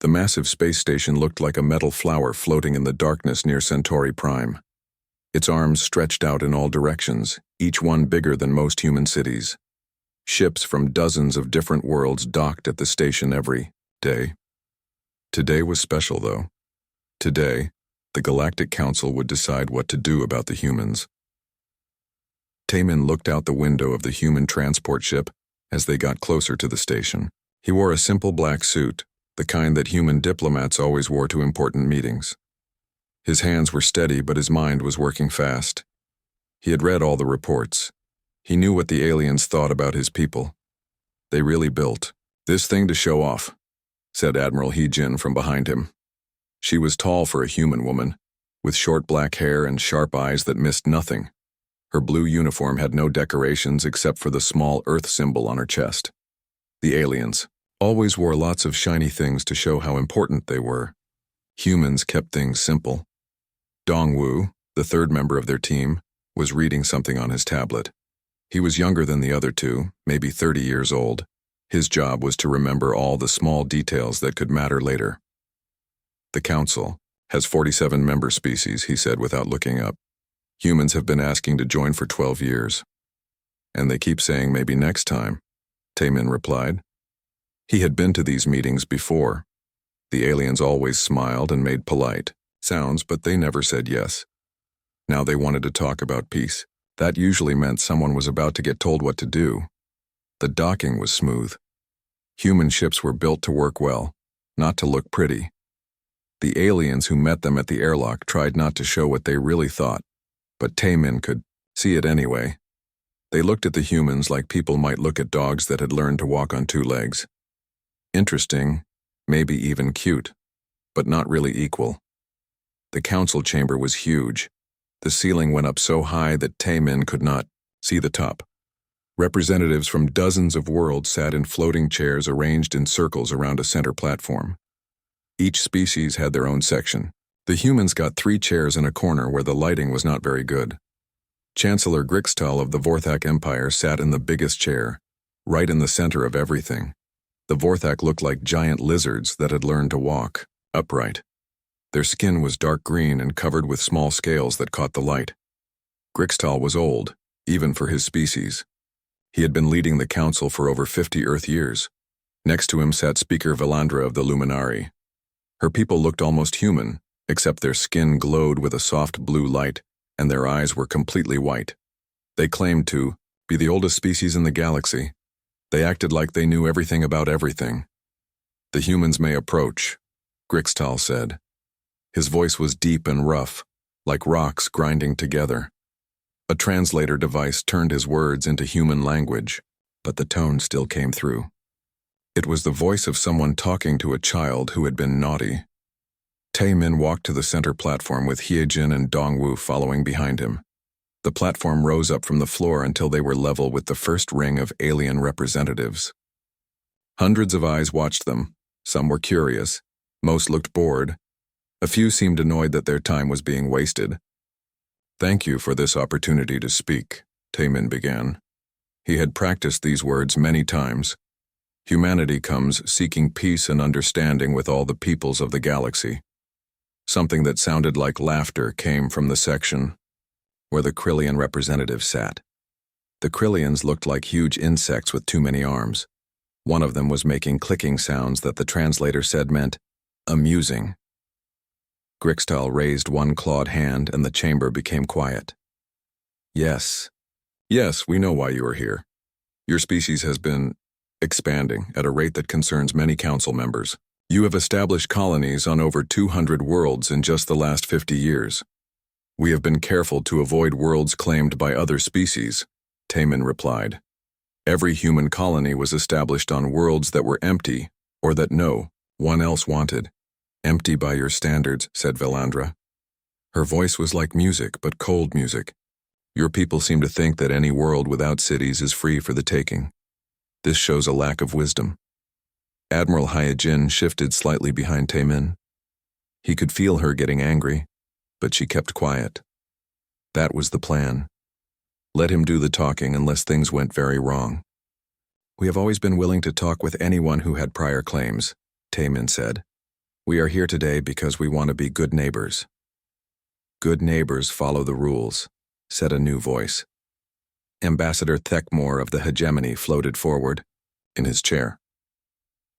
The massive space station looked like a metal flower floating in the darkness near Centauri Prime. Its arms stretched out in all directions, each one bigger than most human cities. Ships from dozens of different worlds docked at the station every day. Today was special, though. Today, the Galactic Council would decide what to do about the humans. Taemin looked out the window of the human transport ship as they got closer to the station. He wore a simple black suit, the kind that human diplomats always wore to important meetings. His hands were steady, but his mind was working fast. He had read all the reports. He knew what the aliens thought about his people. They really built this thing to show off, said Admiral Hee-jin from behind him. She was tall for a human woman, with short black hair and sharp eyes that missed nothing. Her blue uniform had no decorations except for the small Earth symbol on her chest. The aliens always wore lots of shiny things to show how important they were. Humans kept things simple. Dongwoo, the third member of their team, was reading something on his tablet. He was younger than the other two, maybe 30 years old. His job was to remember all the small details that could matter later. The Council has 47 member species, he said without looking up. Humans have been asking to join for 12 years. And they keep saying maybe next time, Taemin replied. He had been to these meetings before. The aliens always smiled and made polite sounds, but they never said yes. Now they wanted to talk about peace. That usually meant someone was about to get told what to do. The docking was smooth. Human ships were built to work well, not to look pretty. The aliens who met them at the airlock tried not to show what they really thought, but Taemin could see it anyway. They looked at the humans like people might look at dogs that had learned to walk on two legs. Interesting, maybe even cute, but not really equal. The council chamber was huge. The ceiling went up so high that Taemin could not see the top. Representatives from dozens of worlds sat in floating chairs arranged in circles around a center platform. Each species had their own section. The humans got 3 chairs in a corner where the lighting was not very good. Chancellor Grixtal of the Vorthak Empire sat in the biggest chair, right in the center of everything. The Vorthak looked like giant lizards that had learned to walk upright. Their skin was dark green and covered with small scales that caught the light. Grixtal was old, even for his species. He had been leading the council for over 50 Earth years. Next to him sat Speaker Velandra of the Luminari. Her people looked almost human, except their skin glowed with a soft blue light, and their eyes were completely white. They claimed to be the oldest species in the galaxy. They acted like they knew everything about everything. The humans may approach, Grixtal said. His voice was deep and rough, like rocks grinding together. A translator device turned his words into human language, but the tone still came through. It was the voice of someone talking to a child who had been naughty. Taemin walked to the center platform with Hee-jin and Dongwoo following behind him. The platform rose up from the floor until they were level with the first ring of alien representatives. Hundreds of eyes watched them. Some were curious. Most looked bored. A few seemed annoyed that their time was being wasted. "Thank you for this opportunity to speak," Taemin began. He had practiced these words many times. Humanity comes seeking peace and understanding with all the peoples of the galaxy. Something that sounded like laughter came from the section where the Krillian representatives sat. The Krillians looked like huge insects with too many arms. One of them was making clicking sounds that the translator said meant amusing. Grixtal raised one clawed hand and the chamber became quiet. Yes, we know why you are here. Your species has been expanding at a rate that concerns many council members. You have established colonies on over 200 worlds in just the last 50 years. We have been careful to avoid worlds claimed by other species, Taemin replied. Every human colony was established on worlds that were empty or that no one else wanted. Empty by your standards, said Velandra. Her voice was like music, but cold music. Your people seem to think that any world without cities is free for the taking. This shows a lack of wisdom. Admiral Hee-jin shifted slightly behind Taemin. He could feel her getting angry, but she kept quiet. That was the plan. Let him do the talking unless things went very wrong. We have always been willing to talk with anyone who had prior claims, Taemin said. We are here today because we want to be good neighbors. Good neighbors follow the rules, said a new voice. Ambassador Thekmore of the Hegemony floated forward, in his chair.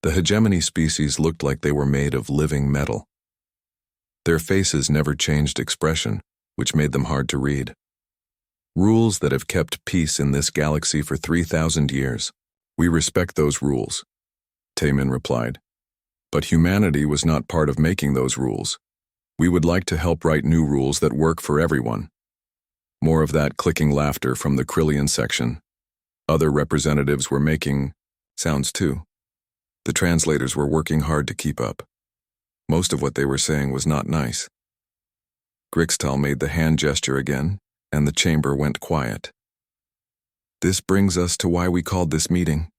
The Hegemony species looked like they were made of living metal. Their faces never changed expression, which made them hard to read. Rules that have kept peace in this galaxy for 3,000 years. We respect those rules, Taemin replied. But humanity was not part of making those rules. We would like to help write new rules that work for everyone. More of that clicking laughter from the Krillian section. Other representatives were making sounds too. The translators were working hard to keep up. Most of what they were saying was not nice. Grixtal made the hand gesture again, and the chamber went quiet. This brings us to why we called this meeting.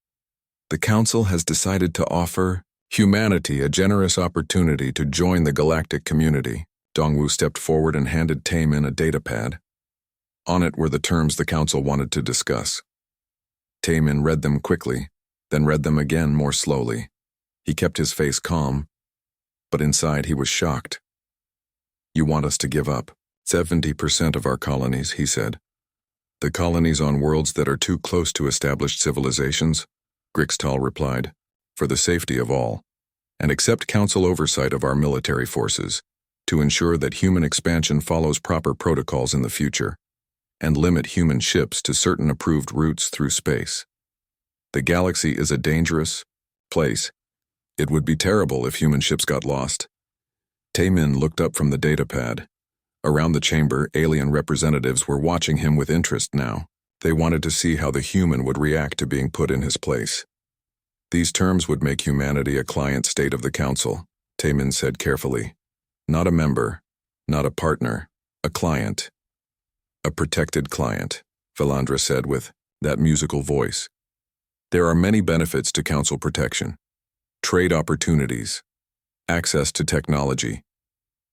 The Council has decided to offer humanity a generous opportunity to join the galactic community. Dongwu stepped forward and handed Taemin a datapad. On it were the terms the Council wanted to discuss. Taemin read them quickly, then read them again more slowly. He kept his face calm, but inside he was shocked. You want us to give up 70% of our colonies, he said. The colonies on worlds that are too close to established civilizations, Grixtal replied, for the safety of all, and accept Council oversight of our military forces to ensure that human expansion follows proper protocols in the future, and limit human ships to certain approved routes through space. The galaxy is a dangerous place. It would be terrible if human ships got lost. Taemin looked up from the datapad. Around the chamber, alien representatives were watching him with interest now. They wanted to see how the human would react to being put in his place. These terms would make humanity a client state of the Council, Taemin said carefully. Not a member, not a partner, a client. A protected client, Valandra said with that musical voice. There are many benefits to Council protection. Trade opportunities, access to technology,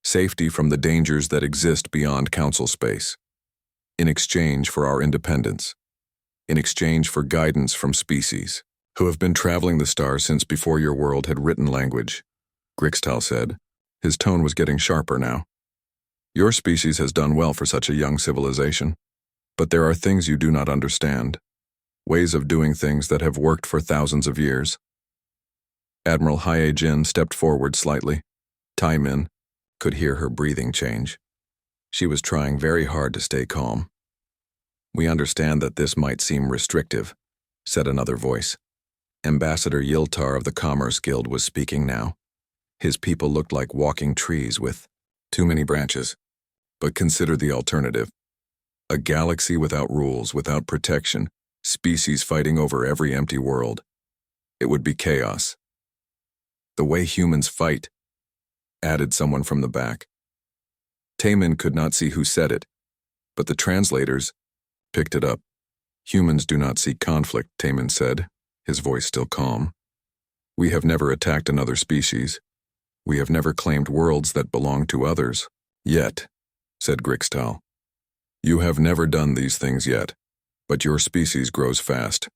safety from the dangers that exist beyond Council space. In exchange for our independence. In exchange for guidance from species who have been traveling the stars since before your world had written language, Grixtal said. His tone was getting sharper now. Your species has done well for such a young civilization, but there are things you do not understand, ways of doing things that have worked for thousands of years. Admiral Hyejin stepped forward slightly. Taemin could hear her breathing change. She was trying very hard to stay calm. We understand that this might seem restrictive, said another voice. Ambassador Yiltar of the Commerce Guild was speaking now. His people looked like walking trees with too many branches. But consider the alternative. A galaxy without rules, without protection, species fighting over every empty world. It would be chaos. The way humans fight, added someone from the back. Taemin could not see who said it, but the translators picked it up. Humans do not seek conflict, Taemin said, his voice still calm. We have never attacked another species. We have never claimed worlds that belong to others. Yet, said Grixtal. You have never done these things yet, but your species grows fast.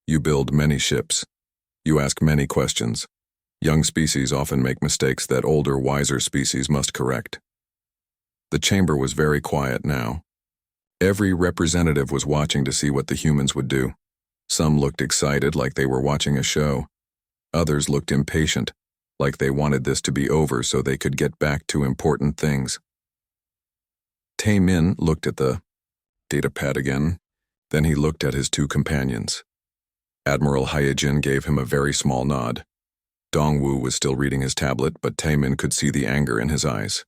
You build many ships. You ask many questions. Young species often make mistakes that older, wiser species must correct. The chamber was very quiet now. Every representative was watching to see what the humans would do. Some looked excited like they were watching a show. Others looked impatient, like they wanted this to be over so they could get back to important things. Taemin looked at the datapad again, then he looked at his two companions. Admiral Hyejin gave him a very small nod. Dongwu was still reading his tablet, but Taemin could see the anger in his eyes.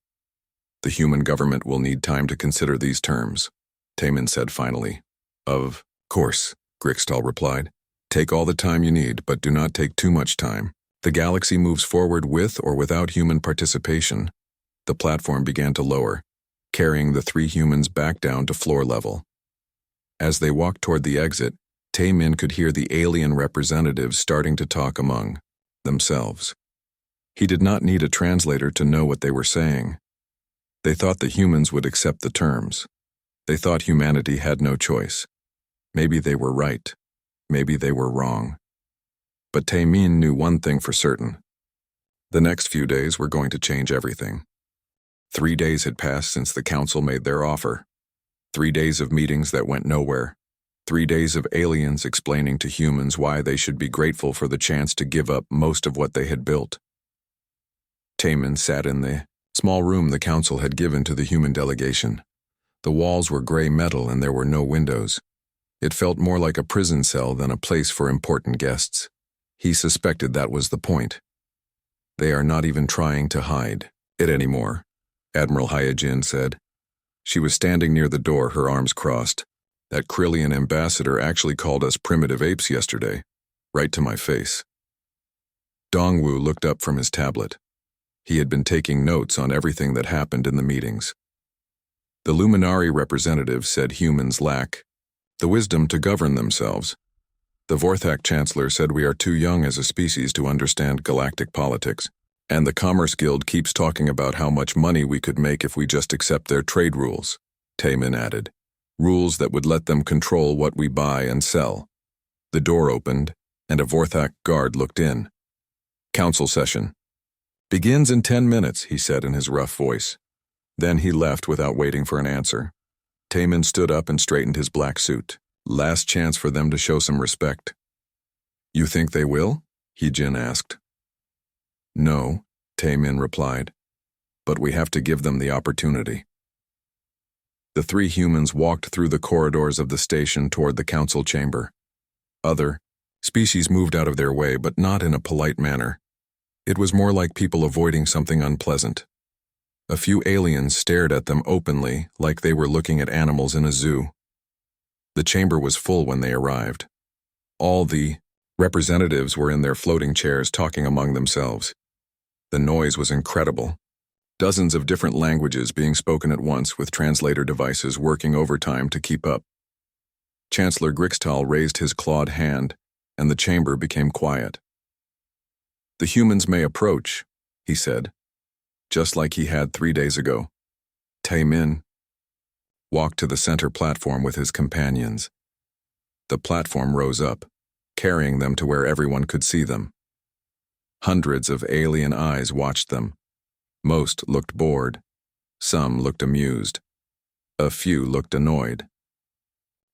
The human government will need time to consider these terms, Taemin said finally. Of course, Grixtal replied. Take all the time you need, but do not take too much time. The galaxy moves forward with or without human participation. The platform began to lower, carrying the three humans back down to floor level. As they walked toward the exit, Taemin could hear the alien representatives starting to talk among themselves. He did not need a translator to know what they were saying. They thought the humans would accept the terms. They thought humanity had no choice. Maybe they were right. Maybe they were wrong. But Taemin knew one thing for certain. The next few days were going to change everything. 3 days had passed since the council made their offer. 3 days of meetings that went nowhere. 3 days of aliens explaining to humans why they should be grateful for the chance to give up most of what they had built. Taman sat in the small room the council had given to the human delegation. The walls were gray metal and there were no windows. It felt more like a prison cell than a place for important guests. He suspected that was the point. They are not even trying to hide it anymore, Admiral Hyojin said. She was standing near the door, her arms crossed. That Krillian ambassador actually called us primitive apes yesterday, right to my face. Dongwu looked up from his tablet. He had been taking notes on everything that happened in the meetings. The Luminari representative said humans lack the wisdom to govern themselves. The Vorthak Chancellor said we are too young as a species to understand galactic politics, and the Commerce Guild keeps talking about how much money we could make if we just accept their trade rules, Taman added. Rules that would let them control what we buy and sell. The door opened, and a Vorthak guard looked in. Council session. Begins in 10 minutes, he said in his rough voice. Then he left without waiting for an answer. Taman stood up and straightened his black suit. Last chance for them to show some respect. You think they will? Hyojin asked. No, Taman replied. But we have to give them the opportunity. The 3 humans walked through the corridors of the station toward the council chamber. Other species moved out of their way, but not in a polite manner. It was more like people avoiding something unpleasant. A few aliens stared at them openly, like they were looking at animals in a zoo. The chamber was full when they arrived. All the representatives were in their floating chairs talking among themselves. The noise was incredible. Dozens of different languages being spoken at once with translator devices working overtime to keep up. Chancellor Grixtal raised his clawed hand, and the chamber became quiet. The humans may approach, he said, just like he had 3 days ago. Taemin walked to the center platform with his companions. The platform rose up, carrying them to where everyone could see them. Hundreds of alien eyes watched them. Most looked bored. Some looked amused. A few looked annoyed.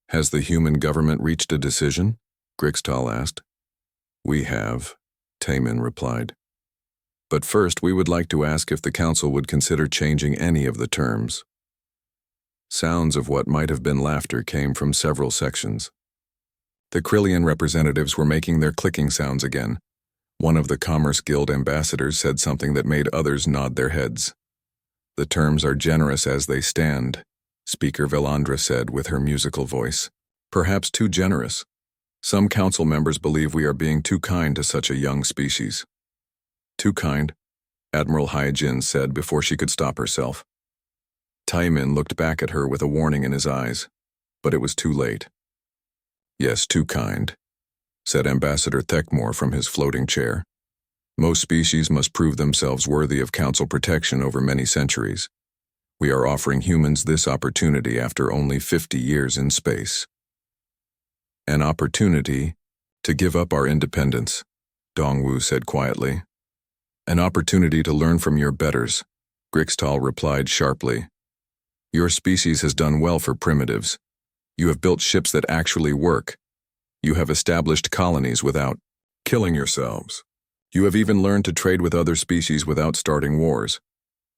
Has the human government reached a decision? Grixtal asked. We have, Taemin replied. But first we would like to ask if the council would consider changing any of the terms. Sounds of what might have been laughter came from several sections. The Krillian representatives were making their clicking sounds again. One of the Commerce Guild ambassadors said something that made others nod their heads. The terms are generous as they stand, Speaker Velandra said with her musical voice. Perhaps too generous. Some council members believe we are being too kind to such a young species. Too kind, Admiral Hyojin said before she could stop herself. Taemin looked back at her with a warning in his eyes, but it was too late. Yes, too kind, said Ambassador Thekmore from his floating chair. Most species must prove themselves worthy of council protection over many centuries. We are offering humans this opportunity after only 50 years in space. An opportunity to give up our independence, Dongwu said quietly. An opportunity to learn from your betters, Grixtal replied sharply. Your species has done well for primitives. You have built ships that actually work. You have established colonies without killing yourselves. You have even learned to trade with other species without starting wars.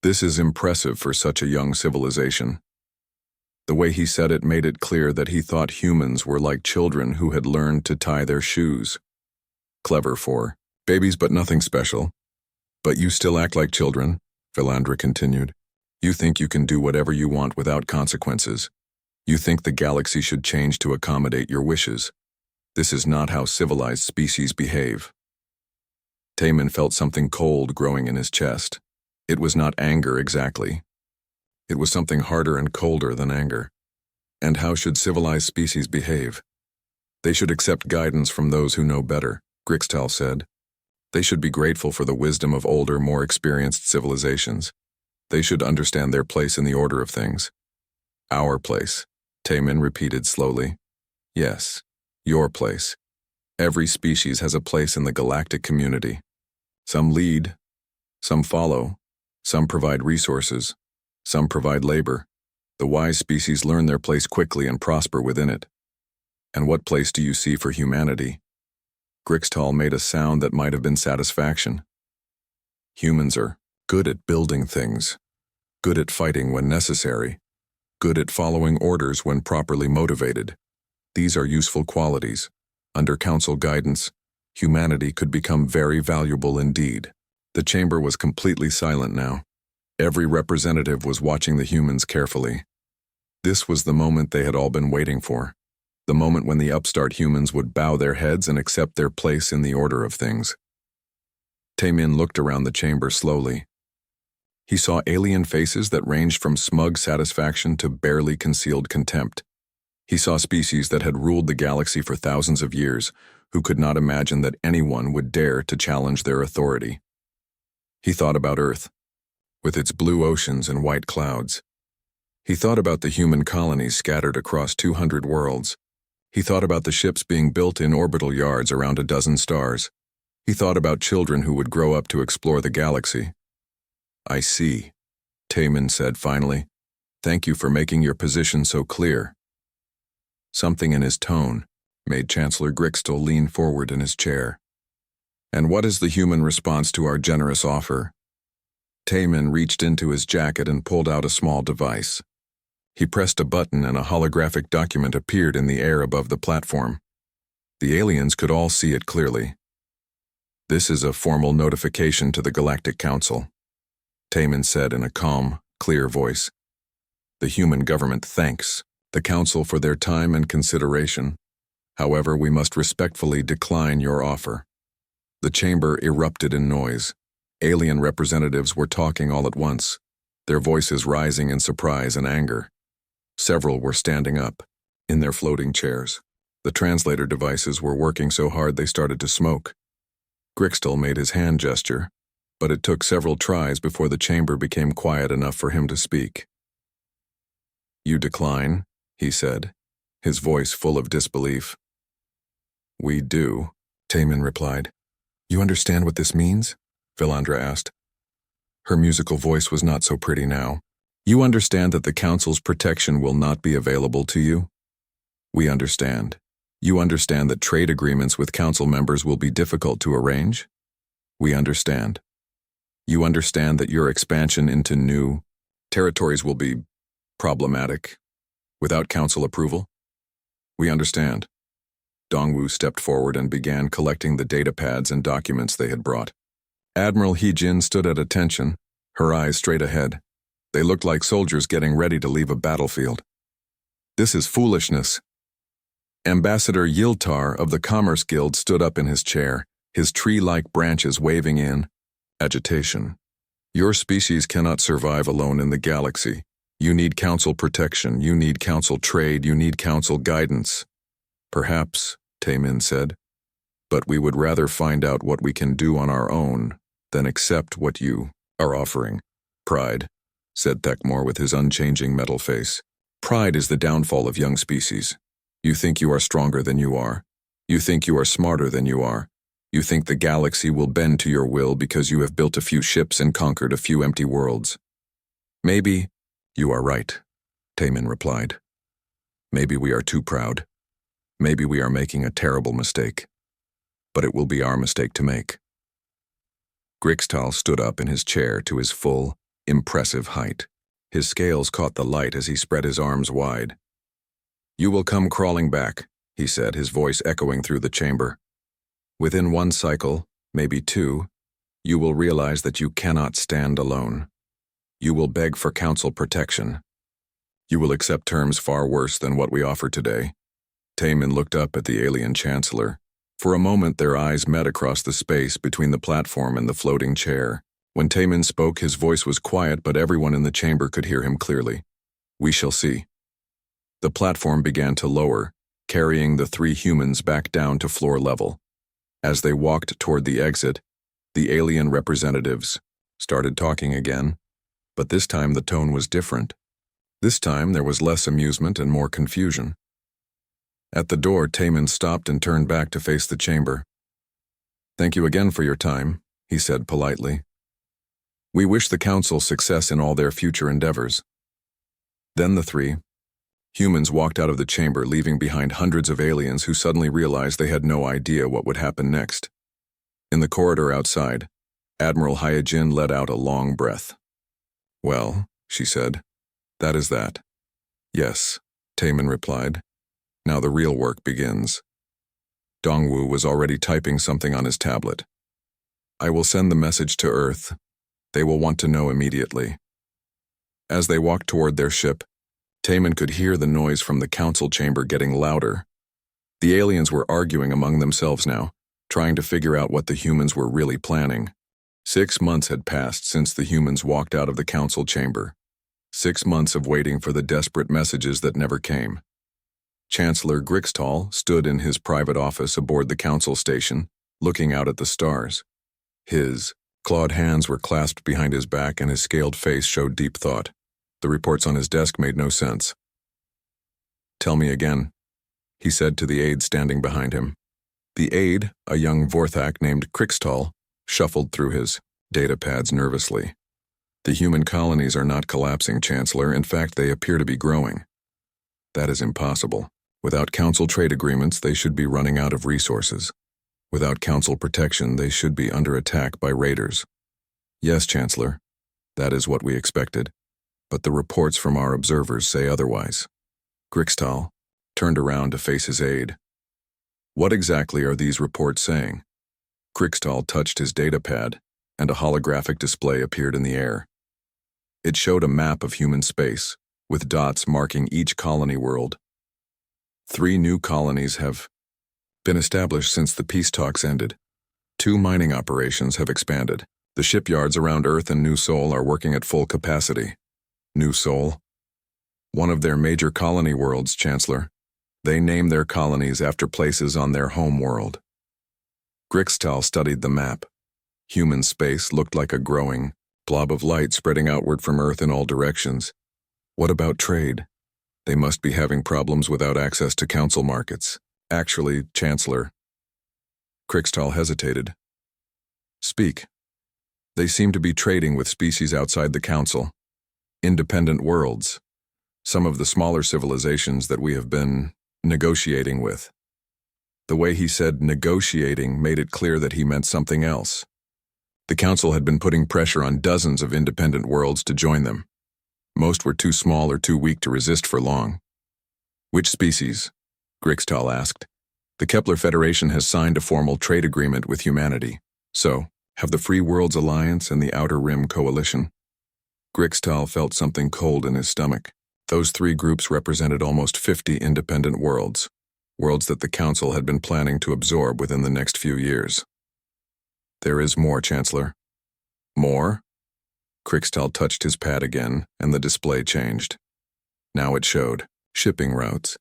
This is impressive for such a young civilization. The way he said it made it clear that he thought humans were like children who had learned to tie their shoes. Clever for babies, but nothing special. But you still act like children, Velandra continued. You think you can do whatever you want without consequences. You think the galaxy should change to accommodate your wishes. This is not how civilized species behave. Taemin felt something cold growing in his chest. It was not anger exactly. It was something harder and colder than anger. And how should civilized species behave? They should accept guidance from those who know better, Grixtal said. They should be grateful for the wisdom of older, more experienced civilizations. They should understand their place in the order of things. Our place, Taemin repeated slowly. Yes, your place. Every species has a place in the galactic community. Some lead, Some follow, some provide resources, some provide labor. The wise species learn their place quickly and prosper within it. And what place do you see for humanity? Grixtal made a sound that might have been satisfaction. Humans are good at building things, good at fighting when necessary, good at following orders when properly motivated. These are useful qualities. Under council guidance, humanity could become very valuable indeed. The chamber was completely silent now. Every representative was watching the humans carefully. This was the moment they had all been waiting for. The moment when the upstart humans would bow their heads and accept their place in the order of things. Taemin looked around the chamber slowly. He saw alien faces that ranged from smug satisfaction to barely concealed contempt. He saw species that had ruled the galaxy for thousands of years, who could not imagine that anyone would dare to challenge their authority. He thought about Earth, with its blue oceans and white clouds. He thought about the human colonies scattered across 200 worlds. He thought about the ships being built in orbital yards around a dozen stars. He thought about children who would grow up to explore the galaxy. "I see," Taemin said finally. "Thank you for making your position so clear." Something in his tone made Chancellor Grixtal lean forward in his chair. "And what is the human response to our generous offer?" Taemin reached into his jacket and pulled out a small device. He pressed a button and a holographic document appeared in the air above the platform. The aliens could all see it clearly. "This is a formal notification to the Galactic Council," Taemin said in a calm, clear voice. "The human government thanks the Council for their time and consideration. However, we must respectfully decline your offer." The chamber erupted in noise. Alien representatives were talking all at once, their voices rising in surprise and anger. Several were standing up, in their floating chairs. The translator devices were working so hard they started to smoke. Grixtal made his hand gesture, but it took several tries before the chamber became quiet enough for him to speak. "You decline?" he said, his voice full of disbelief. "We do," Taemin replied. "You understand what this means?" Vilandra asked. Her musical voice was not so pretty now. "You understand that the Council's protection will not be available to you?" "We understand. You understand that trade agreements with Council members will be difficult to arrange?" "We understand. You understand that your expansion into new territories will be problematic without Council approval?" "We understand." Dongwu stepped forward and began collecting the data pads and documents they had brought. Admiral He-jin stood at attention, her eyes straight ahead. They looked like soldiers getting ready to leave a battlefield. "This is foolishness." Ambassador Yiltar of the Commerce Guild stood up in his chair, his tree-like branches waving in agitation. "Your species cannot survive alone in the galaxy. You need Council protection, you need Council trade, you need Council guidance." "Perhaps," Taemin said, "but we would rather find out what we can do on our own than accept what you are offering." "Pride," said Thekmor with his unchanging metal face. "Pride is the downfall of young species. You think you are stronger than you are. You think you are smarter than you are. You think the galaxy will bend to your will because you have built a few ships and conquered a few empty worlds." "Maybe you are right," Taemin replied. "Maybe we are too proud. Maybe we are making a terrible mistake. But it will be our mistake to make." Grixtal stood up in his chair to his full, impressive height. His scales caught the light as he spread his arms wide. "You will come crawling back," he said, his voice echoing through the chamber. "Within one cycle, maybe two, you will realize that you cannot stand alone. You will beg for Council protection. You will accept terms far worse than what we offer today." Taemin looked up at the alien chancellor. For a moment their eyes met across the space between the platform and the floating chair. When Taemin spoke, his voice was quiet, but everyone in the chamber could hear him clearly. "We shall see." The platform began to lower, carrying the three humans back down to floor level. As they walked toward the exit, the alien representatives started talking again, but this time the tone was different. This time there was less amusement and more confusion. At the door, Taemin stopped and turned back to face the chamber. "Thank you again for your time," he said politely. We wish the Council success in all their future endeavors." Then the three humans walked out of the chamber, leaving behind hundreds of aliens who suddenly realized they had no idea what would happen next. In the corridor outside, Admiral Hyojin let out a long breath. "Well," she said, "that is that." "Yes," Taemin replied. "Now the real work begins." Dongwu was already typing something on his tablet. "I will send the message to Earth. They will want to know immediately." As they walked toward their ship, Taemin could hear the noise from the council chamber getting louder. The aliens were arguing among themselves now, trying to figure out what the humans were really planning. 6 months had passed since the humans walked out of the council chamber. 6 months of waiting for the desperate messages that never came. Chancellor Grixtal stood in his private office aboard the council station, looking out at the stars. His clawed hands were clasped behind his back and his scaled face showed deep thought. The reports on his desk made no sense. "Tell me again," he said to the aide standing behind him. The aide, a young Vorthak named Grixtal, shuffled through his data pads nervously. "The human colonies are not collapsing, Chancellor. In fact, they appear to be growing." "That is impossible. Without council trade agreements, they should be running out of resources. Without council protection, they should be under attack by raiders." "Yes, Chancellor. That is what we expected. But the reports from our observers say otherwise." Grixtal turned around to face his aide. "What exactly are these reports saying?" Grixtal touched his datapad, and a holographic display appeared in the air. It showed a map of human space, with dots marking each colony world. 3 new colonies have been established since the peace talks ended. 2 mining operations have expanded. The shipyards around Earth and New Sol are working at full capacity. New Sol? One of their major colony worlds, Chancellor. They name their colonies after places on their home world. Grixtal studied the map. Human space looked like a growing blob of light spreading outward from Earth in all directions. What about trade? They must be having problems without access to council markets. Actually, Chancellor. Grixtal hesitated. "Speak." "They seem to be trading with species outside the council. Independent worlds. Some of the smaller civilizations that we have been negotiating with." The way he said negotiating made it clear that he meant something else. The council had been putting pressure on dozens of independent worlds to join them. Most were too small or too weak to resist for long. "Which species?" Grixtal asked. "The Kepler Federation has signed a formal trade agreement with humanity. So, have the Free Worlds Alliance and the Outer Rim Coalition?" Grixtal felt something cold in his stomach. Those 3 groups represented almost 50 independent worlds. Worlds that the Council had been planning to absorb within the next few years. "There is more, Chancellor." "More?" Grixtal touched his pad again, and the display changed. Now it showed shipping routes,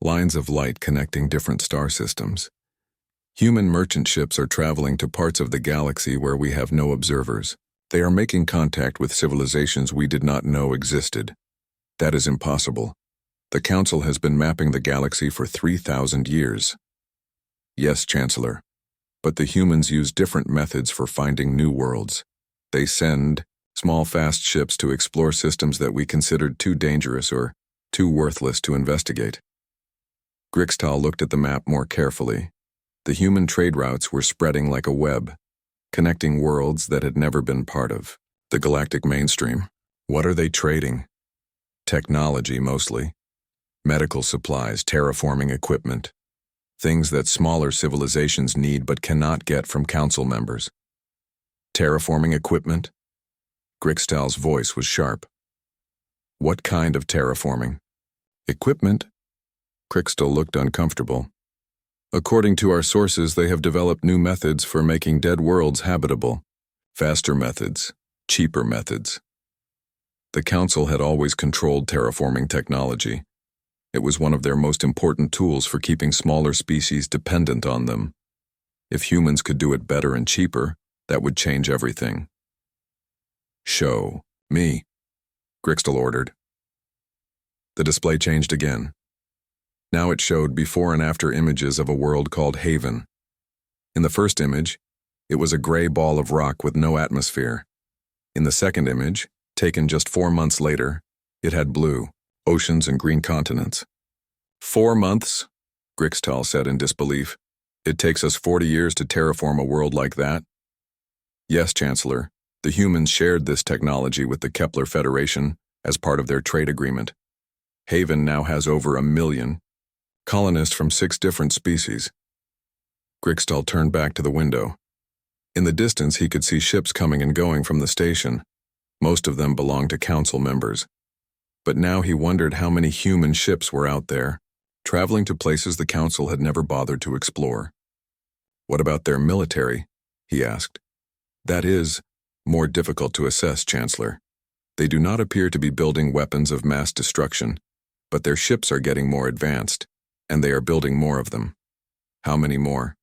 lines of light connecting different star systems. Human merchant ships are traveling to parts of the galaxy where we have no observers. They are making contact with civilizations we did not know existed. That is impossible. The Council has been mapping the galaxy for 3,000 years. "Yes, Chancellor. But the humans use different methods for finding new worlds. They send small fast ships to explore systems that we considered too dangerous or too worthless to investigate." Grixtal looked at the map more carefully. The human trade routes were spreading like a web, connecting worlds that had never been part of the galactic mainstream. What are they trading? Technology, mostly. Medical supplies, terraforming equipment. Things that smaller civilizations need but cannot get from council members. Terraforming equipment? Grixtal's voice was sharp. "What kind of terraforming?" "Equipment?" Grixtal looked uncomfortable. "According to our sources, they have developed new methods for making dead worlds habitable. Faster methods, cheaper methods." The Council had always controlled terraforming technology. It was one of their most important tools for keeping smaller species dependent on them. If humans could do it better and cheaper, that would change everything. "Show me," Grixtal ordered. The display changed again. Now it showed before and after images of a world called Haven. In the first image, it was a gray ball of rock with no atmosphere. In the second image, taken just 4 months later, it had blue oceans and green continents. 4 months? Grixtal said in disbelief. It takes us 40 years to terraform a world like that? Yes, Chancellor. The humans shared this technology with the Kepler Federation as part of their trade agreement. Haven now has over 1 million colonists from 6 different species. Grixtal turned back to the window. In the distance, he could see ships coming and going from the station. Most of them belonged to council members. But now he wondered how many human ships were out there, traveling to places the council had never bothered to explore. What about their military? He asked. That is more difficult to assess, Chancellor. They do not appear to be building weapons of mass destruction, but their ships are getting more advanced, and they are building more of them. How many more?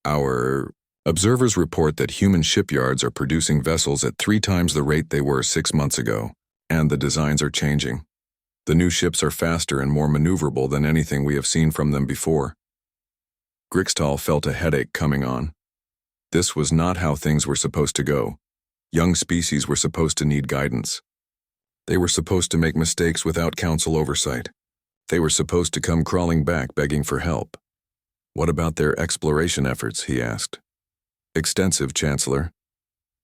Our observers report that human shipyards are producing vessels at 3 times the rate they were 6 months ago, and the designs are changing. The new ships are faster and more maneuverable than anything we have seen from them before. Grixtal felt a headache coming on. This was not how things were supposed to go. Young species were supposed to need guidance. They were supposed to make mistakes without council oversight. They were supposed to come crawling back begging for help. What about their exploration efforts, he asked. Extensive, Chancellor.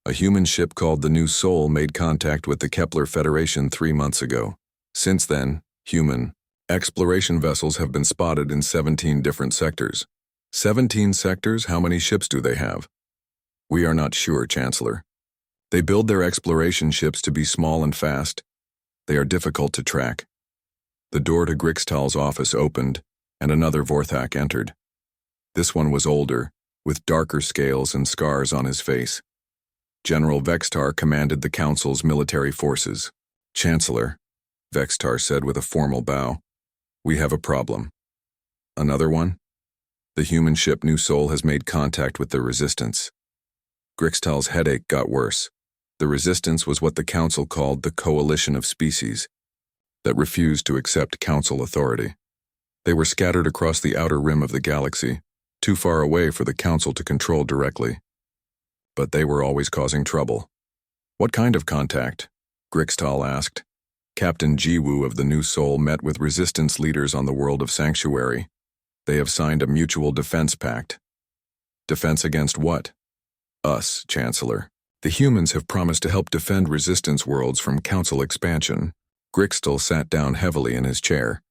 A human ship called the New Soul made contact with the Kepler Federation 3 months ago. Since then, human exploration vessels have been spotted in 17 different sectors. 17 sectors? How many ships do they have? We are not sure, Chancellor. They build their exploration ships to be small and fast. They are difficult to track. The door to Grixtal's office opened, and another Vorthak entered. This one was older, with darker scales and scars on his face. General Vextar commanded the Council's military forces. Chancellor, Vextar said with a formal bow, we have a problem. Another one? The human ship New Soul has made contact with the Resistance. Grixtal's headache got worse. The Resistance was what the Council called the coalition of species that refused to accept Council authority. They were scattered across the outer rim of the galaxy, too far away for the Council to control directly. But they were always causing trouble. What kind of contact? Grixtal asked. Captain Jiwoo of the New Soul met with Resistance leaders on the world of Sanctuary. They have signed a mutual defense pact. Defense against what? Us, Chancellor. The humans have promised to help defend Resistance worlds from Council expansion. Grixtal sat down heavily in his chair.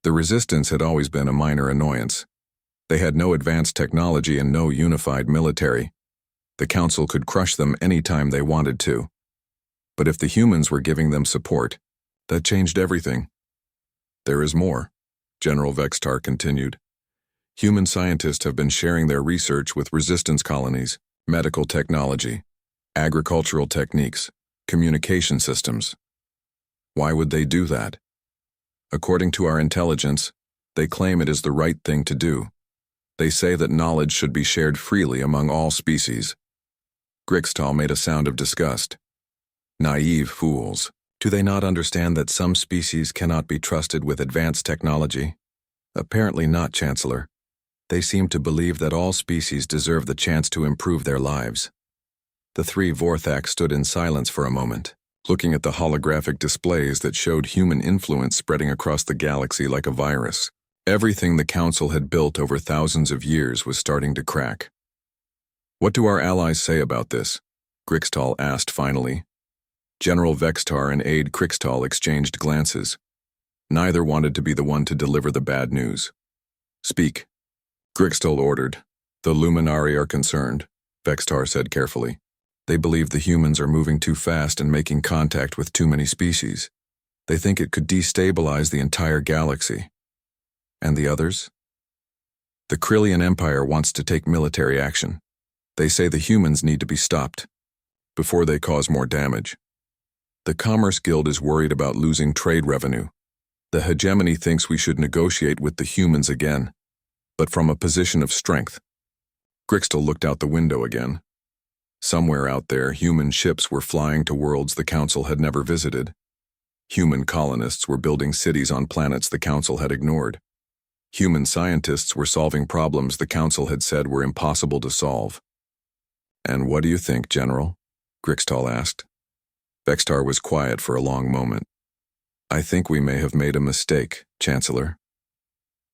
The Resistance had always been a minor annoyance. They had no advanced technology and no unified military. The Council could crush them any time they wanted to. But if the humans were giving them support, that changed everything. There is more, General Vextar continued. Human scientists have been sharing their research with Resistance colonies, medical technology, agricultural techniques, communication systems. Why would they do that? According to our intelligence, they claim it is the right thing to do. They say that knowledge should be shared freely among all species. Grixtal made a sound of disgust. Naive fools. Do they not understand that some species cannot be trusted with advanced technology? Apparently not, Chancellor. They seem to believe that all species deserve the chance to improve their lives. The 3 Vorthak stood in silence for a moment, looking at the holographic displays that showed human influence spreading across the galaxy like a virus. Everything the Council had built over thousands of years was starting to crack. What do our allies say about this? Grixtal asked finally. General Vextar and Aide Grixtal exchanged glances. Neither wanted to be the one to deliver the bad news. Speak. Grixtal ordered. The Luminari are concerned, Vextar said carefully. They believe the humans are moving too fast and making contact with too many species. They think it could destabilize the entire galaxy. And the others? The Krillian Empire wants to take military action. They say the humans need to be stopped before they cause more damage. The Commerce Guild is worried about losing trade revenue. The hegemony thinks we should negotiate with the humans again, but from a position of strength. Grixtal looked out the window again. Somewhere out there, human ships were flying to worlds the Council had never visited. Human colonists were building cities on planets the Council had ignored. Human scientists were solving problems the Council had said were impossible to solve. And what do you think, General? Grixtal asked. Vextar was quiet for a long moment. I think we may have made a mistake, Chancellor.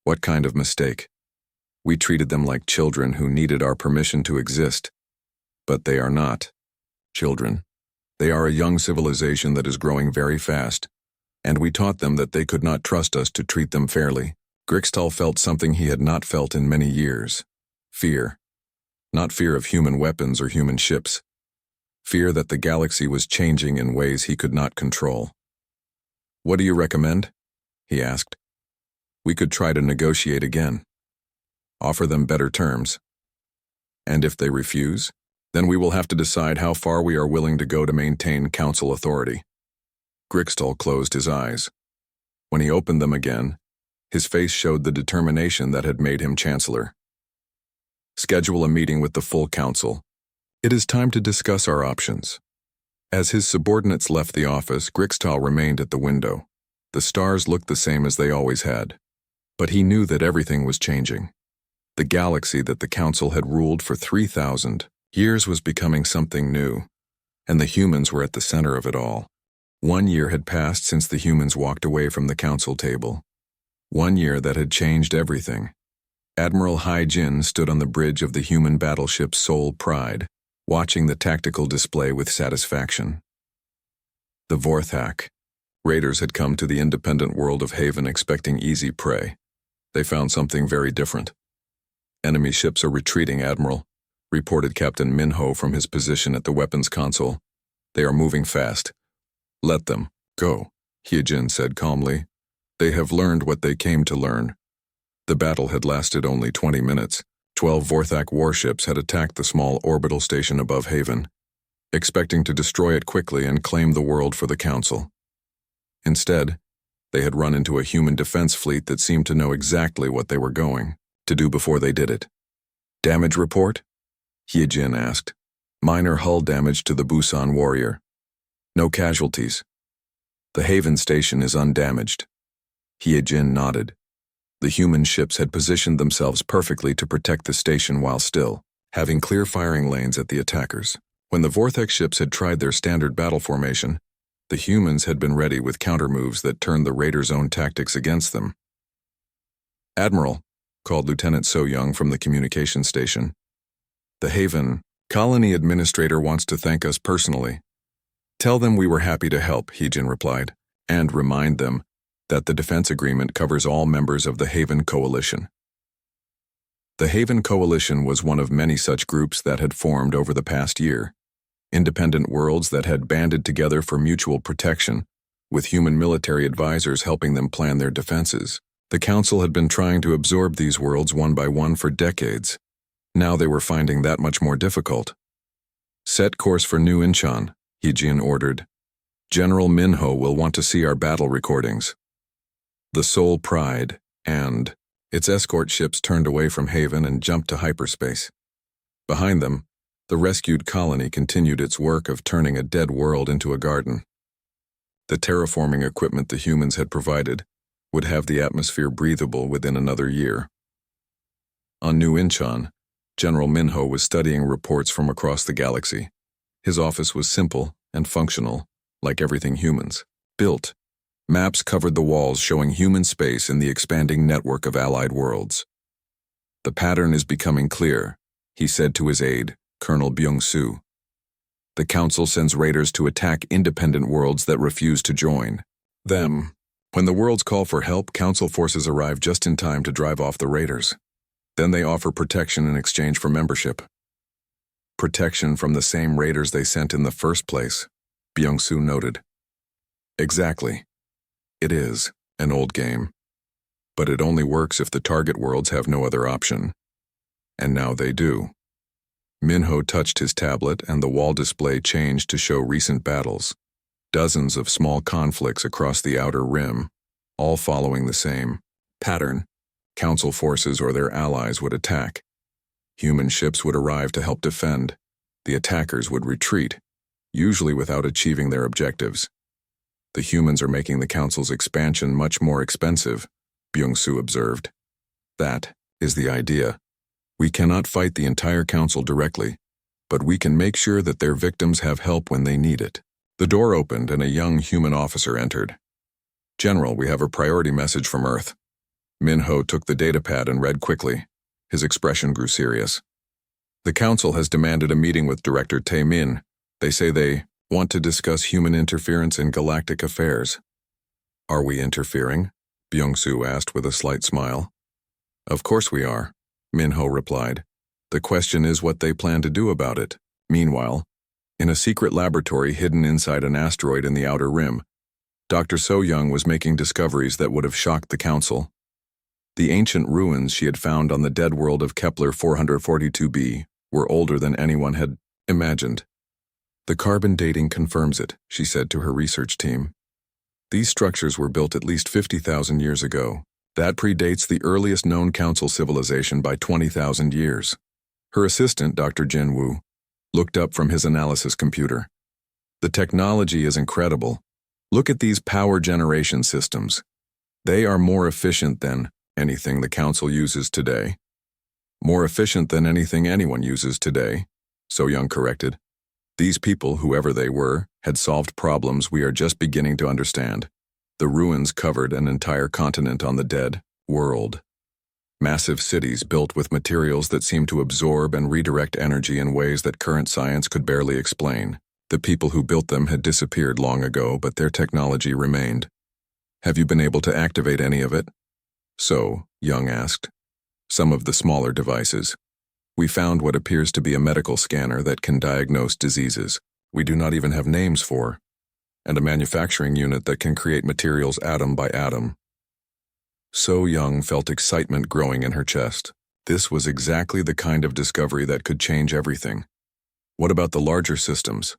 What kind of mistake? We treated them like children who needed our permission to exist. But they are not children. They are a young civilization that is growing very fast, and we taught them that they could not trust us to treat them fairly. Grixtal felt something he had not felt in many years. Fear. Not fear of human weapons or human ships. Fear that the galaxy was changing in ways he could not control. What do you recommend? He asked. We could try to negotiate again. Offer them better terms. And if they refuse, then we will have to decide how far we are willing to go to maintain council authority. Grixtal closed his eyes. When he opened them again, his face showed the determination that had made him Chancellor. Schedule a meeting with the full council. It is time to discuss our options. As his subordinates left the office, Grixtal remained at the window. The stars looked the same as they always had. But he knew that everything was changing. The galaxy that the council had ruled for 3,000 years was becoming something new, and the humans were at the center of it all. 1 year had passed since the humans walked away from the council table. 1 year that had changed everything. Admiral Hai Jin stood on the bridge of the human battleship Soul Pride, watching the tactical display with satisfaction. The Vorthak. Raiders had come to the independent world of Haven expecting easy prey. They found something very different. Enemy ships are retreating, Admiral, reported Captain Minho from his position at the weapons console. They are moving fast. Let them go, Hyejin said calmly. They have learned what they came to learn. The battle had lasted only 20 minutes. 12 Vorthak warships had attacked the small orbital station above Haven, expecting to destroy it quickly and claim the world for the Council. Instead, they had run into a human defense fleet that seemed to know exactly what they were going to do before they did it. Damage report? Hyejin asked. Minor hull damage to the Busan Warrior. No casualties. The Haven station is undamaged. Hyejin nodded. The human ships had positioned themselves perfectly to protect the station while still having clear firing lanes at the attackers. When the Vortex ships had tried their standard battle formation, the humans had been ready with countermoves that turned the raiders' own tactics against them. Admiral, called Lieutenant So Young from the communication station. The Haven colony administrator wants to thank us personally. Tell them we were happy to help, Hyejin replied, and remind them that the defense agreement covers all members of the Haven Coalition. The Haven Coalition was one of many such groups that had formed over the past year, independent worlds that had banded together for mutual protection, with human military advisors helping them plan their defenses. The Council had been trying to absorb these worlds one by one for decades. Now they were finding that much more difficult. Set course for New Incheon, Hyejin ordered. General Minho will want to see our battle recordings. The Soul Pride and its escort ships turned away from Haven and jumped to hyperspace. Behind them, the rescued colony continued its work of turning a dead world into a garden. The terraforming equipment the humans had provided would have the atmosphere breathable within another year. On New Incheon, General Minho was studying reports from across the galaxy. His office was simple and functional, like everything humans built. Maps covered the walls showing human space in the expanding network of allied worlds. The pattern is becoming clear, he said to his aide, Colonel Byung-soo. The Council sends raiders to attack independent worlds that refuse to join them. When the worlds call for help, Council forces arrive just in time to drive off the raiders. Then they offer protection in exchange for membership. Protection from the same raiders they sent in the first place, Byung-soo noted. Exactly. It is an old game. But it only works if the target worlds have no other option. And now they do. Minho touched his tablet and the wall display changed to show recent battles. Dozens of small conflicts across the outer rim, all following the same pattern. Council forces or their allies would attack. Human ships would arrive to help defend. The attackers would retreat, usually without achieving their objectives. The humans are making the Council's expansion much more expensive, Byung-soo observed. That is the idea. We cannot fight the entire Council directly, but we can make sure that their victims have help when they need it. The door opened and a young human officer entered. "General, we have a priority message from Earth." Min-Ho took the datapad and read quickly. His expression grew serious. "The Council has demanded a meeting with Director Tae-min. They say they want to discuss human interference in galactic affairs." "Are we interfering?" Byung-soo asked with a slight smile. "Of course we are," Min-Ho replied. "The question is what they plan to do about it." Meanwhile, in a secret laboratory hidden inside an asteroid in the Outer Rim, Dr. So-young was making discoveries that would have shocked the Council. The ancient ruins she had found on the dead world of Kepler 442b were older than anyone had imagined. "The carbon dating confirms it," she said to her research team. "These structures were built at least 50,000 years ago. That predates the earliest known Council civilization by 20,000 years. Her assistant, Dr. Jin Woo, looked up from his analysis computer. "The technology is incredible. Look at these power generation systems. They are more efficient than anything the Council uses today." "More efficient than anything anyone uses today," So-young corrected. "These people, whoever they were, had solved problems we are just beginning to understand." The ruins covered an entire continent on the dead world. Massive cities built with materials that seemed to absorb and redirect energy in ways that current science could barely explain. The people who built them had disappeared long ago, but their technology remained. "Have you been able to activate any of it?" So-young asked. "Some of the smaller devices. We found what appears to be a medical scanner that can diagnose diseases we do not even have names for, and a manufacturing unit that can create materials atom by atom." So-young felt excitement growing in her chest. This was exactly the kind of discovery that could change everything. "What about the larger systems?"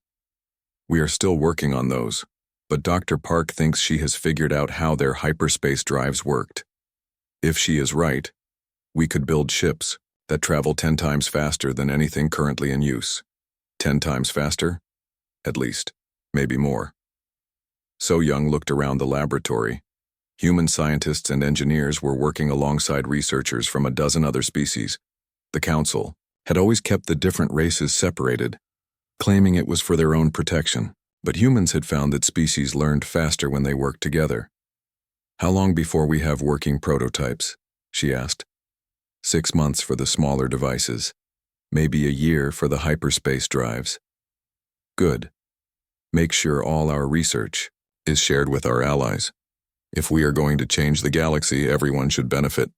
"We are still working on those, but Dr. Park thinks she has figured out how their hyperspace drives worked. If she is right, we could build ships that travel 10 times faster than anything currently in use." 10 times faster? At least, maybe more. So-young looked around the laboratory. Human scientists and engineers were working alongside researchers from a dozen other species. The Council had always kept the different races separated, claiming it was for their own protection, but humans had found that species learned faster when they worked together. "How long before we have working prototypes?" she asked. 6 months for the smaller devices, maybe a year for the hyperspace drives." "Good. Make sure all our research is shared with our allies. If we are going to change the galaxy, everyone should benefit."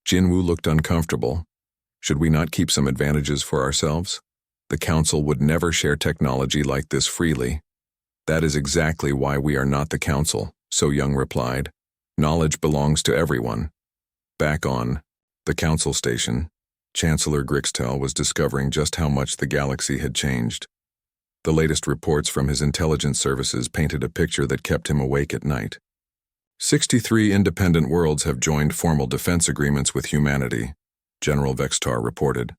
Jinwoo looked uncomfortable. "Should we not keep some advantages for ourselves? The Council would never share technology like this freely." "That is exactly why we are not the Council," So-young replied. "Knowledge belongs to everyone." Back on the Council station, Chancellor Grixtel was discovering just how much the galaxy had changed. The latest reports from his intelligence services painted a picture that kept him awake at night. 63 independent worlds have joined formal defense agreements with humanity, General Vextar reported.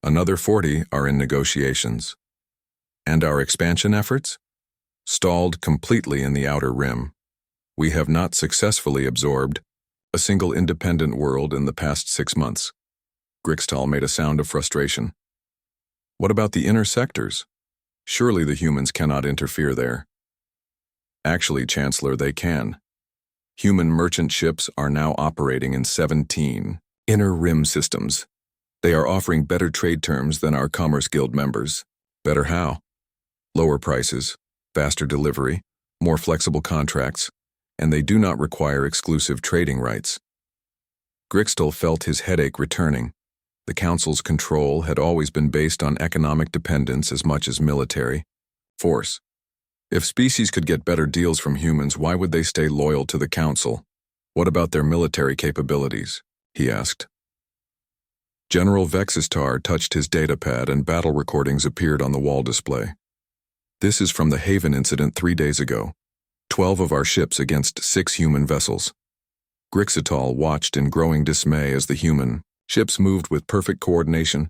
Another 40 are in negotiations. And our expansion efforts? Stalled completely in the Outer Rim. We have not successfully absorbed a single independent world in the past 6 months. Grixtal made a sound of frustration. What about the inner sectors? Surely the humans cannot interfere there. Actually, Chancellor, they can. Human merchant ships are now operating in 17 inner rim systems. They are offering better trade terms than our Commerce Guild members. Better how? Lower prices, faster delivery, more flexible contracts, and they do not require exclusive trading rights. Grixtal felt his headache returning. The Council's control had always been based on economic dependence as much as military force. If species could get better deals from humans, why would they stay loyal to the Council? What about their military capabilities? He asked. General Vexistar touched his datapad and battle recordings appeared on the wall display. This is from the Haven incident 3 days ago. 12 of our ships against 6 human vessels. Grixital watched in growing dismay as the human ships moved with perfect coordination,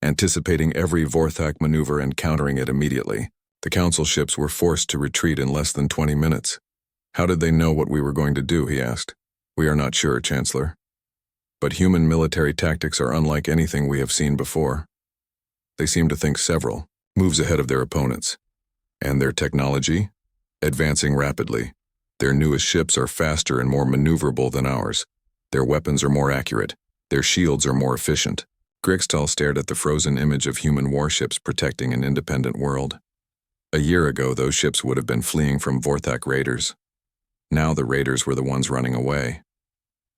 anticipating every Vorthak maneuver and countering it immediately. The Council ships were forced to retreat in less than 20 minutes. How did they know what we were going to do, he asked. We are not sure, Chancellor. But human military tactics are unlike anything we have seen before. They seem to think several moves ahead of their opponents. And their technology? advancing rapidly. Their newest ships are faster and more maneuverable than ours. Their weapons are more accurate. Their shields are more efficient. Grixtal stared at the frozen image of human warships protecting an independent world. A year ago, those ships would have been fleeing from Vorthak raiders. Now the raiders were the ones running away.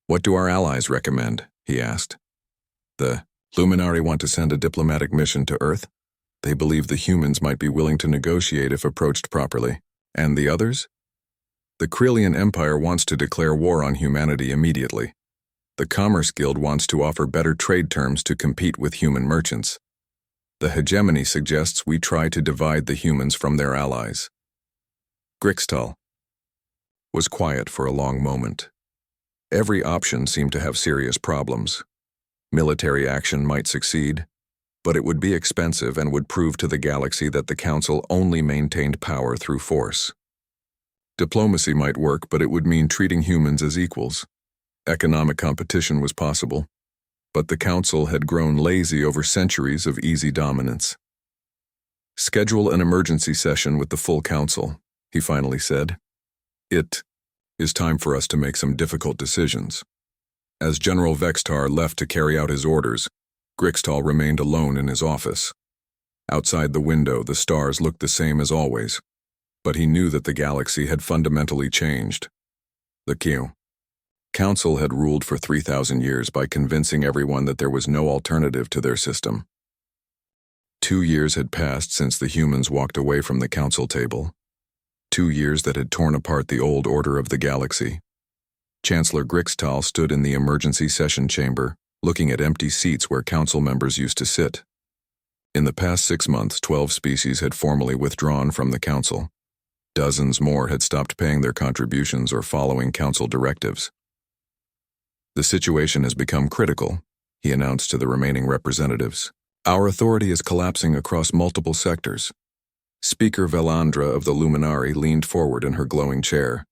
"What do our allies recommend?" he asked. "The Luminari want to send a diplomatic mission to Earth. They believe the humans might be willing to negotiate if approached properly. And the others? The Krelian Empire wants to declare war on humanity immediately. The Commerce Guild wants to offer better trade terms to compete with human merchants. The hegemony suggests we try to divide the humans from their allies." Grixtal was quiet for a long moment. Every option seemed to have serious problems. Military action might succeed, but it would be expensive and would prove to the galaxy that the Council only maintained power through force. Diplomacy might work, but it would mean treating humans as equals. Economic competition was possible, but the Council had grown lazy over centuries of easy dominance. "Schedule an emergency session with the full Council," he finally said. "It is time for us to make some difficult decisions." As General Vextar left to carry out his orders, Grixtal remained alone in his office. Outside the window, the stars looked the same as always, but he knew that the galaxy had fundamentally changed. The Council had ruled for 3,000 years by convincing everyone that there was no alternative to their system. 2 years had passed since the humans walked away from the Council table. 2 years that had torn apart the old order of the galaxy. Chancellor Grixtal stood in the emergency session chamber, looking at empty seats where Council members used to sit. In the past 6 months, 12 species had formally withdrawn from the Council. Dozens more had stopped paying their contributions or following Council directives. "The situation has become critical," he announced to the remaining representatives. "Our authority is collapsing across multiple sectors." Speaker Velandra of the Luminari leaned forward in her glowing chair.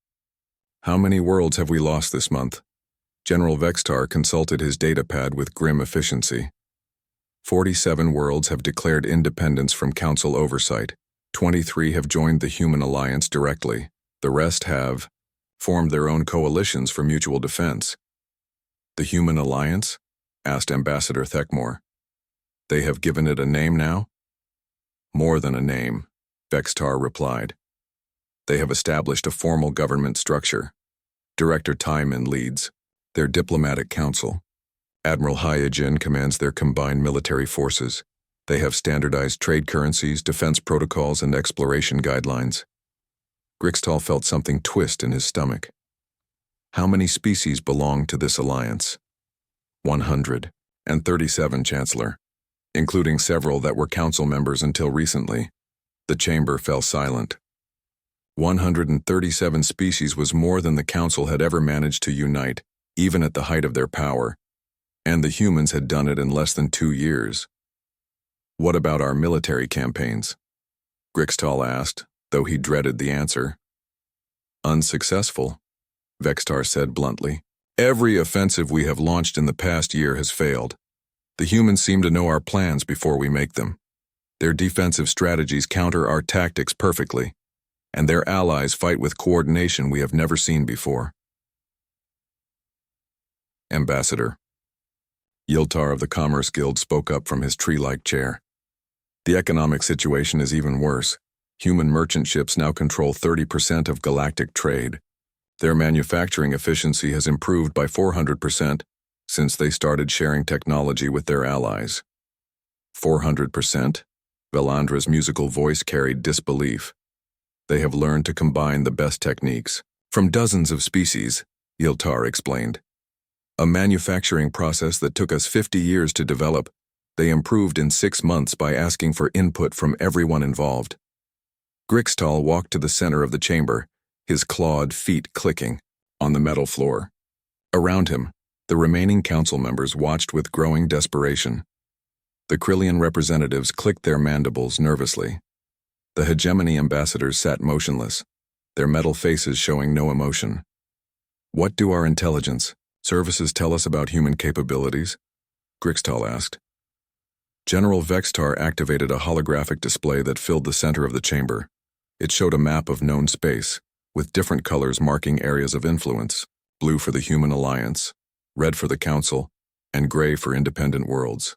"How many worlds have we lost this month?" General Vextar consulted his datapad with grim efficiency. 47 worlds have declared independence from Council oversight. 23 have joined the Human Alliance directly. The rest have formed their own coalitions for mutual defense. "The Human Alliance?" asked Ambassador Thekmore. "They have given it a name now?" "More than a name," Vextar replied. "They have established a formal government structure. Director Timon leads their diplomatic council. Admiral Hyojin commands their combined military forces. They have standardized trade currencies, defense protocols, and exploration guidelines." Grixtal felt something twist in his stomach. "How many species belong to this alliance?" 137, Chancellor, including several that were Council members until recently." The chamber fell silent. 137 species was more than the Council had ever managed to unite, even at the height of their power, and the humans had done it in less than 2 years. "What about our military campaigns?" Grixtal asked, though he dreaded the answer. "Unsuccessful," Vextar said bluntly. "Every offensive we have launched in the past year has failed. The humans seem to know our plans before we make them. Their defensive strategies counter our tactics perfectly, and their allies fight with coordination we have never seen before." Ambassador Yiltar of the Commerce Guild spoke up from his tree-like chair. "The economic situation is even worse. Human merchant ships now control 30% of galactic trade. Their manufacturing efficiency has improved by 400% since they started sharing technology with their allies." 400%? Velandra's musical voice carried disbelief. "They have learned to combine the best techniques from dozens of species," Yiltar explained. "A manufacturing process that took us 50 years to develop, they improved in 6 months by asking for input from everyone involved." Grixtal walked to the center of the chamber, his clawed feet clicking on the metal floor. Around him, the remaining Council members watched with growing desperation. The Krelian representatives clicked their mandibles nervously. The hegemony ambassadors sat motionless, their metal faces showing no emotion. "What do our intelligence services tell us about human capabilities?" Grixtal asked. General Vextar activated a holographic display that filled the center of the chamber. It showed a map of known space, with different colors marking areas of influence: blue for the Human Alliance, red for the Council, and gray for independent worlds.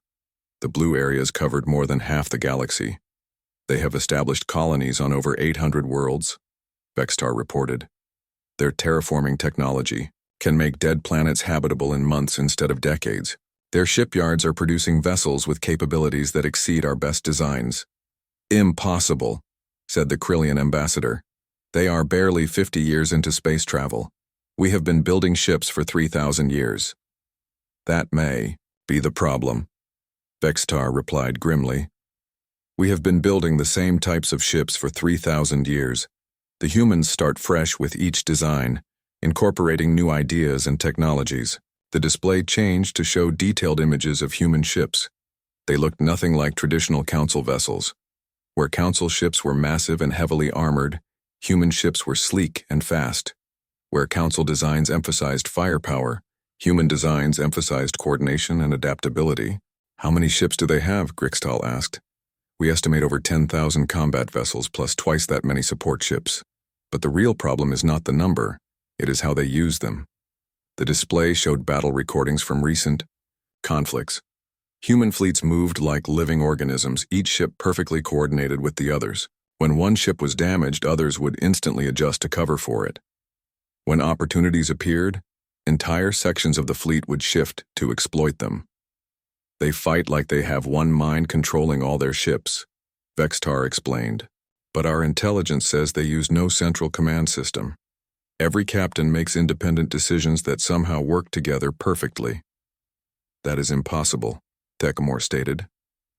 The blue areas covered more than half the galaxy. They have established colonies on over 800 worlds, Vextar reported. Their terraforming technology can make dead planets habitable in months instead of decades. Their shipyards are producing vessels with capabilities that exceed our best designs. Impossible, said the Krillian ambassador. They are barely 50 years into space travel. We have been building ships for 3,000 years. That may be the problem, Vextar replied grimly. We have been building the same types of ships for 3,000 years. The humans start fresh with each design, incorporating new ideas and technologies. The display changed to show detailed images of human ships. They looked nothing like traditional Council vessels. Where Council ships were massive and heavily armored, human ships were sleek and fast. Where Council designs emphasized firepower, human designs emphasized coordination and adaptability. How many ships do they have? Grixtal asked. We estimate over 10,000 combat vessels plus twice that many support ships. But the real problem is not the number, it is how they use them. The display showed battle recordings from recent conflicts. Human fleets moved like living organisms, each ship perfectly coordinated with the others. When one ship was damaged, others would instantly adjust to cover for it. When opportunities appeared, entire sections of the fleet would shift to exploit them. They fight like they have one mind controlling all their ships, Vextar explained. But our intelligence says they use no central command system. Every captain makes independent decisions that somehow work together perfectly. That is impossible, Tecamore stated.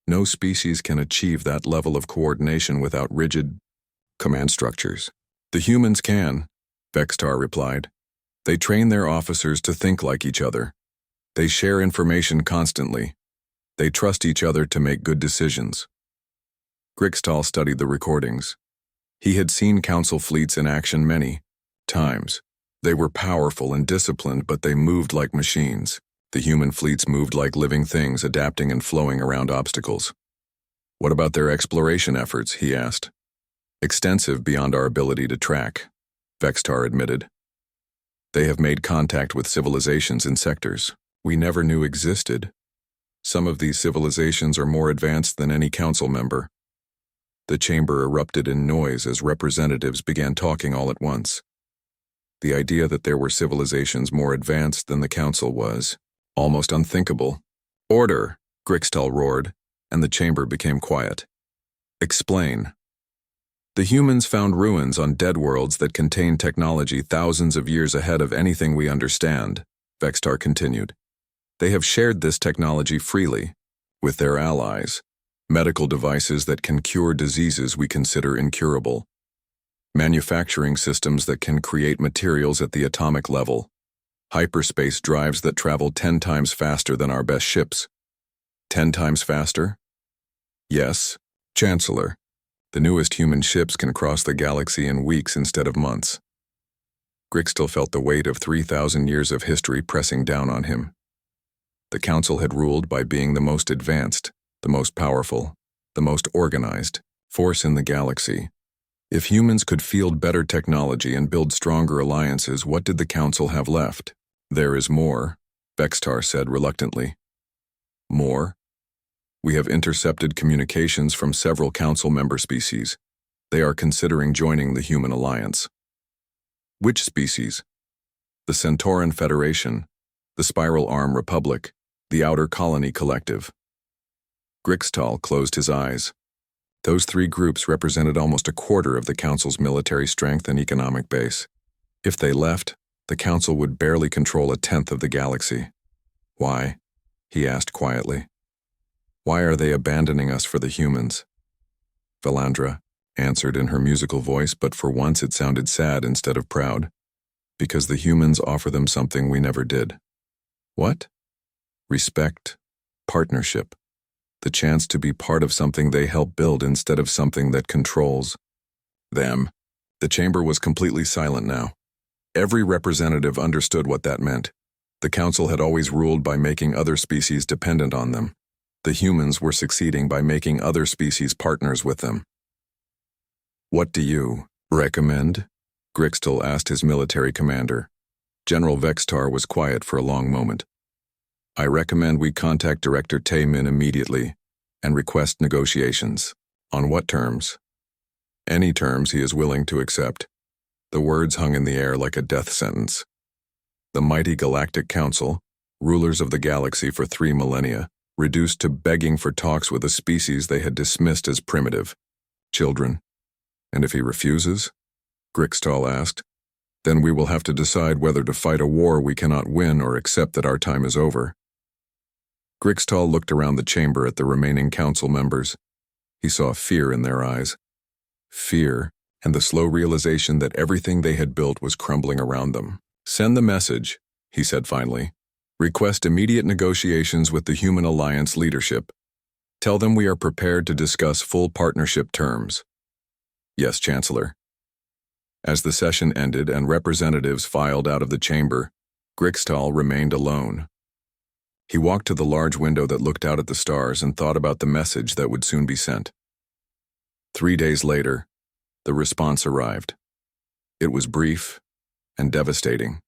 No species can achieve that level of coordination without rigid command structures. The humans can, Vextar replied. They train their officers to think like each other. They share information constantly. They trust each other to make good decisions. Grixtal studied the recordings. He had seen Council fleets in action many times. They were powerful and disciplined, but they moved like machines. The human fleets moved like living things, adapting and flowing around obstacles. What about their exploration efforts? He asked. Extensive beyond our ability to track, Vextar admitted. They have made contact with civilizations in sectors we never knew existed. Some of these civilizations are more advanced than any Council member. The chamber erupted in noise as representatives began talking all at once. The idea that there were civilizations more advanced than the Council was almost unthinkable. Order, Grixtal roared, and the chamber became quiet. Explain. The humans found ruins on dead worlds that contain technology thousands of years ahead of anything we understand, Vextar continued. They have shared this technology freely with their allies, medical devices that can cure diseases we consider incurable, manufacturing systems that can create materials at the atomic level, hyperspace drives that travel 10 times faster than our best ships. 10 times faster? Yes, Chancellor. The newest human ships can cross the galaxy in weeks instead of months. Grixtal felt the weight of 3,000 years of history pressing down on him. The Council had ruled by being the most advanced, the most powerful, the most organized force in the galaxy. If humans could field better technology and build stronger alliances, what did the Council have left? There is more, Vextar said reluctantly. More? We have intercepted communications from several Council member species. They are considering joining the Human Alliance. Which species? The Centauran Federation, the Spiral Arm Republic, the Outer Colony Collective. Grixtal closed his eyes. Those three groups represented almost a quarter of the Council's military strength and economic base. If they left, the Council would barely control 1/10 of the galaxy. Why? He asked quietly. Why are they abandoning us for the humans? Valandra answered in her musical voice, but for once it sounded sad instead of proud. Because the humans offer them something we never did. What? Respect, partnership, the chance to be part of something they help build instead of something that controls them. The chamber was completely silent now. Every representative understood what that meant. The Council had always ruled by making other species dependent on them. The humans were succeeding by making other species partners with them. What do you recommend? Grixtel asked his military commander. General Vextar was quiet for a long moment. I recommend we contact Director Taemin immediately and request negotiations. On what terms? Any terms he is willing to accept. The words hung in the air like a death sentence. The mighty Galactic Council, rulers of the galaxy for 3 millennia, reduced to begging for talks with a species they had dismissed as primitive. Children. And if he refuses? Grixtal asked. Then we will have to decide whether to fight a war we cannot win or accept that our time is over. Grixtal looked around the chamber at the remaining council members. He saw fear in their eyes. Fear, and the slow realization that everything they had built was crumbling around them. Send the message, he said finally. Request immediate negotiations with the Human Alliance leadership. Tell them we are prepared to discuss full partnership terms. Yes, Chancellor. As the session ended and representatives filed out of the chamber, Grixtal remained alone. He walked to the large window that looked out at the stars and thought about the message that would soon be sent. 3 days later, the response arrived. It was brief and devastating.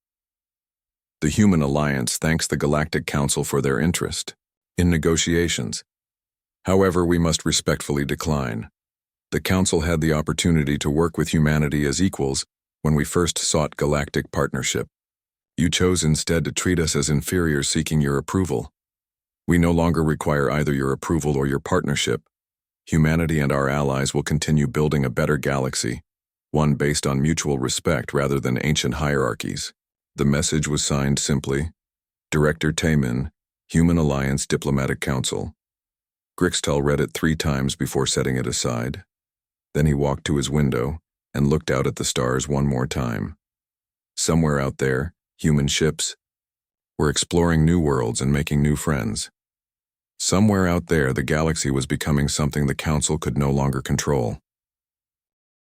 The Human Alliance thanks the Galactic Council for their interest in negotiations. However, we must respectfully decline. The Council had the opportunity to work with humanity as equals when we first sought galactic partnership. You chose instead to treat us as inferiors seeking your approval. We no longer require either your approval or your partnership. Humanity and our allies will continue building a better galaxy, one based on mutual respect rather than ancient hierarchies. The message was signed simply, Director Taemin, Human Alliance Diplomatic Council. Grixtal read it 3 times before setting it aside. Then he walked to his window and looked out at the stars one more time. Somewhere out there, human ships were exploring new worlds and making new friends. Somewhere out there, the galaxy was becoming something the Council could no longer control.